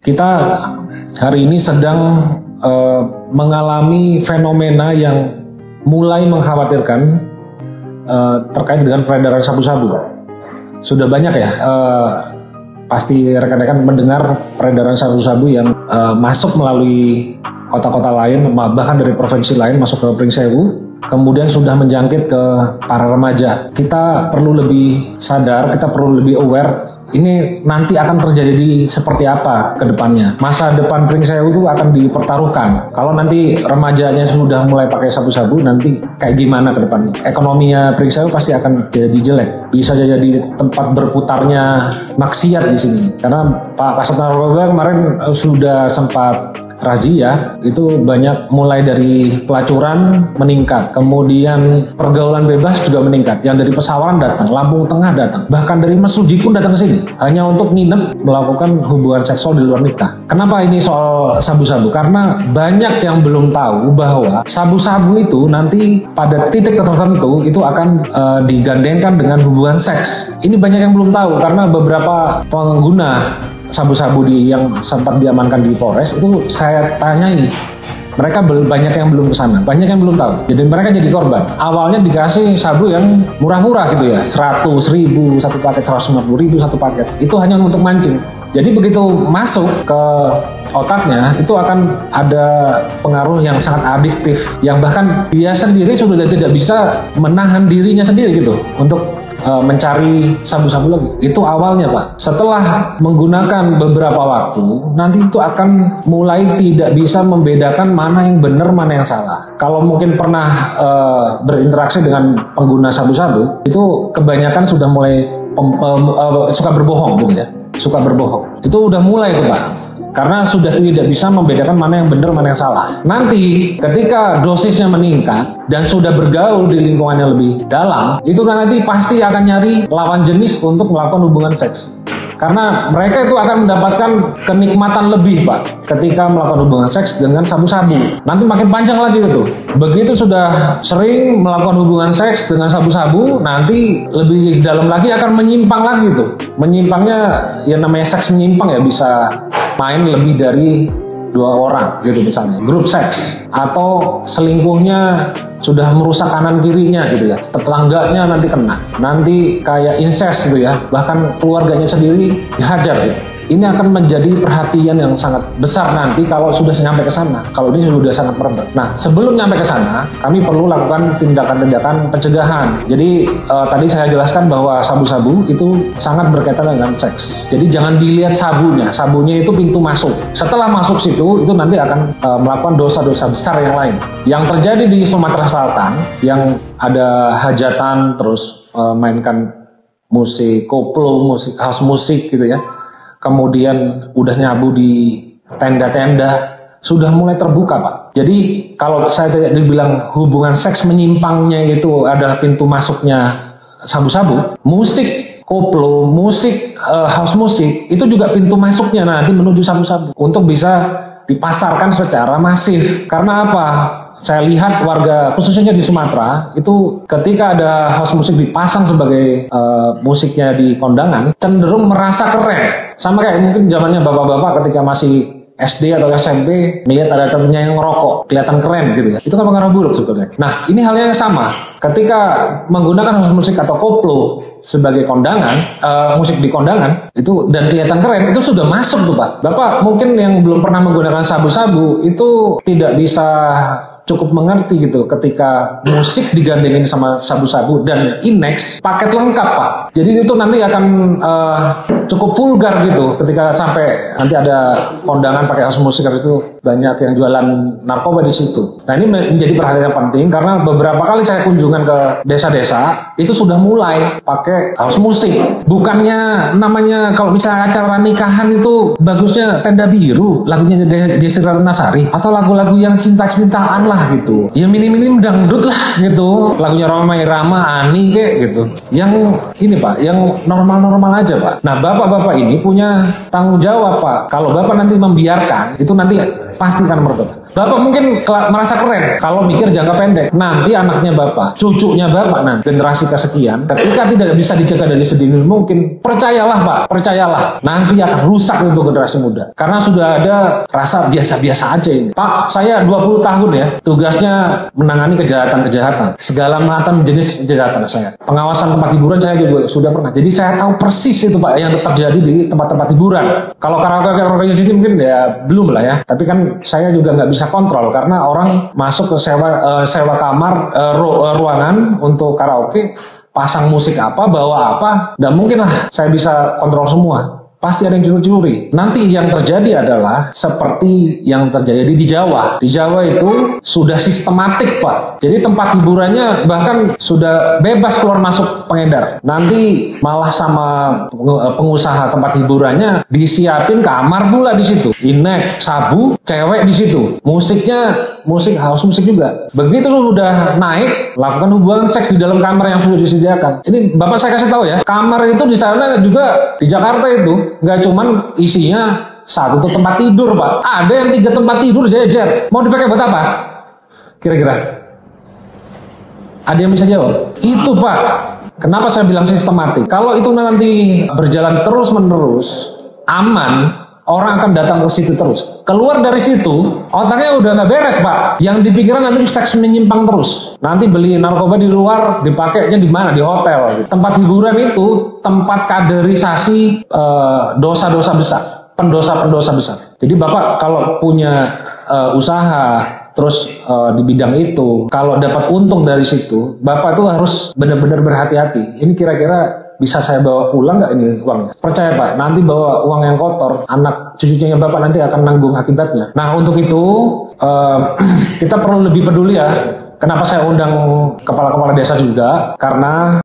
Kita hari ini sedang mengalami fenomena yang mulai mengkhawatirkan terkait dengan peredaran sabu-sabu. Sudah banyak ya, pasti rekan-rekan mendengar peredaran sabu-sabu yang masuk melalui kota-kota lain, bahkan dari provinsi lain masuk ke Pringsewu, kemudian sudah menjangkit ke para remaja. Kita perlu lebih sadar, kita perlu lebih aware. Ini nanti akan terjadi seperti apa ke depannya. Masa depan Pringsewu itu akan dipertaruhkan. Kalau nanti remajanya sudah mulai pakai sabu-sabu, nanti kayak gimana ke depannya? Ekonominya Pringsewu pasti akan jadi jelek. Bisa jadi tempat berputarnya maksiat di sini. Karena Pak Kasat Narkoba kemarin sudah sempat razia, itu banyak mulai dari pelacuran meningkat, kemudian pergaulan bebas juga meningkat. Yang dari Pesawaran datang, Lampung Tengah datang, bahkan dari Mesuji pun datang ke sini hanya untuk nginep melakukan hubungan seksual di luar nikah. Kenapa ini soal sabu-sabu? Karena banyak yang belum tahu bahwa sabu-sabu itu nanti pada titik tertentu itu akan digandengkan dengan hubungan seks. Ini banyak yang belum tahu karena beberapa pengguna sabu-sabu yang sempat diamankan di Polres itu saya tanyai, mereka banyak yang belum kesana, banyak yang belum tahu. Jadi mereka jadi korban. Awalnya dikasih sabu yang murah-murah gitu ya, 100.000 satu paket, 150.000 satu paket. Itu hanya untuk mancing. Jadi begitu masuk ke otaknya itu akan ada pengaruh yang sangat adiktif, yang bahkan dia sendiri sudah tidak bisa menahan dirinya sendiri gitu untuk mencari sabu-sabu lagi. Itu awalnya Pak. Setelah menggunakan beberapa waktu, nanti itu akan mulai tidak bisa membedakan mana yang benar, mana yang salah. Kalau mungkin pernah berinteraksi dengan pengguna sabu-sabu, itu kebanyakan sudah mulai suka berbohong gitu ya. Suka berbohong. Itu udah mulai itu Pak. Karena sudah tidak bisa membedakan mana yang benar, mana yang salah. Nanti ketika dosisnya meningkat dan sudah bergaul di lingkungan yang lebih dalam, itu nanti pasti akan nyari lawan jenis untuk melakukan hubungan seks. Karena mereka itu akan mendapatkan kenikmatan lebih Pak ketika melakukan hubungan seks dengan sabu-sabu. Nanti makin panjang lagi itu. Begitu sudah sering melakukan hubungan seks dengan sabu-sabu, nanti lebih dalam lagi akan menyimpang lagi tuh. Menyimpangnya ya namanya seks menyimpang ya, bisa main lebih dari 2 orang gitu misalnya, grup seks, atau selingkuhnya sudah merusak kanan kirinya gitu ya, tetangganya nanti kena, nanti kayak incest gitu ya, bahkan keluarganya sendiri dihajar gitu. Ini akan menjadi perhatian yang sangat besar nanti kalau sudah sampai ke sana. Kalau ini sudah sangat merebak. Nah, sebelum sampai ke sana, kami perlu lakukan tindakan-tindakan pencegahan. Jadi tadi saya jelaskan bahwa sabu-sabu itu sangat berkaitan dengan seks. Jadi jangan dilihat sabunya. Sabunya itu pintu masuk. Setelah masuk situ, itu nanti akan melakukan dosa-dosa besar yang lain. Yang terjadi di Sumatera Selatan, yang ada hajatan terus mainkan musik koplo, musik house musik gitu ya. Kemudian udah nyabu di tenda-tenda, sudah mulai terbuka Pak. Jadi kalau saya dibilang hubungan seks menyimpangnya itu adalah pintu masuknya sabu-sabu, musik koplo, musik house musik itu juga pintu masuknya nanti menuju sabu-sabu untuk bisa dipasarkan secara masif. Karena apa? Saya lihat warga khususnya di Sumatera itu ketika ada house musik dipasang sebagai musiknya di kondangan, cenderung merasa keren. Sama kayak mungkin zamannya bapak-bapak ketika masih SD atau SMP melihat ada temennya yang ngerokok, kelihatan keren gitu ya. Itu kan pengaruh buruk sebenarnya. Nah, ini halnya yang sama. Ketika menggunakan house musik atau koplo sebagai kondangan, musik di kondangan itu dan kelihatan keren, itu sudah masuk tuh Pak. Bapak mungkin yang belum pernah menggunakan sabu-sabu itu tidak bisa cukup mengerti gitu ketika musik digandengin sama sabu-sabu dan Inex paket lengkap Pak. Jadi itu nanti akan cukup vulgar gitu ketika sampai nanti ada kondangan pakai house musik, habis itu banyak yang jualan narkoba di situ. Nah ini menjadi perhatian penting karena beberapa kali saya kunjungan ke desa-desa itu sudah mulai pakai house musik. Bukannya namanya kalau misalnya acara nikahan itu bagusnya Tenda Biru, lagunya Desi Ratnasari, atau lagu-lagu yang cinta-cintaan lah gitu. Ya minim-minim dangdut lah gitu. Lagunya Roma Irama, Ani kayak gitu. Yang ini Pak, yang normal-normal aja Pak. Nah bapak-bapak ini punya tanggung jawab Pak. Kalau bapak nanti membiarkan, itu nanti pasti akan merebak. Bapak mungkin merasa keren kalau mikir jangka pendek. Nanti anaknya Bapak, cucunya Bapak nanti generasi kesekian, ketika tidak bisa dijaga dari sedini mungkin, percayalah Pak, percayalah, nanti akan rusak untuk generasi muda. Karena sudah ada rasa biasa-biasa aja ini. Pak, saya 20 tahun ya, tugasnya menangani kejahatan-kejahatan. Segala macam jenis kejahatan saya. Pengawasan tempat hiburan saya juga sudah pernah. Jadi saya tahu persis itu Pak yang terjadi di tempat-tempat hiburan. Kalau karaoke di sini mungkin ya belum lah ya. Tapi kan saya juga nggak bisa kontrol karena orang masuk ke sewa kamar ruangan untuk karaoke, pasang musik apa, bawa apa, nggak mungkin lah saya bisa kontrol semua. Pasti ada yang curi-curi. Nanti yang terjadi adalah seperti yang terjadi di Jawa. Di Jawa itu sudah sistematik Pak. Jadi tempat hiburannya bahkan sudah bebas keluar masuk pengedar. Nanti malah sama pengusaha tempat hiburannya disiapin kamar pula di situ. Inek, sabu, cewek di situ. Musiknya musik house musik juga. Begitu udah naik, lakukan hubungan seks di dalam kamar yang sudah disediakan. Ini Bapak saya kasih tahu ya. Kamar itu di sana juga di Jakarta itu nggak cuman isinya satu tempat tidur Pak, ada yang 3 tempat tidur jejer. Mau dipakai buat apa? Kira-kira ada yang bisa jawab? Itu Pak, kenapa saya bilang sistematik? Kalau itu nanti berjalan terus-menerus, aman, orang akan datang ke situ terus. Keluar dari situ, otaknya udah nggak beres Pak. Yang dipikiran nanti seks menyimpang terus. Nanti beli narkoba di luar, dipakainya di mana? Di hotel. Tempat hiburan itu tempat kaderisasi dosa-dosa besar, pendosa-pendosa besar. Jadi Bapak kalau punya usaha terus di bidang itu, kalau dapat untung dari situ, Bapak tuh harus benar-benar berhati-hati. Ini kira-kira bisa saya bawa pulang nggak ini uangnya? Percaya Pak, nanti bawa uang yang kotor, anak cucunya Bapak nanti akan nanggung akibatnya. Nah untuk itu kita perlu lebih peduli ya. Kenapa saya undang kepala-kepala desa juga? Karena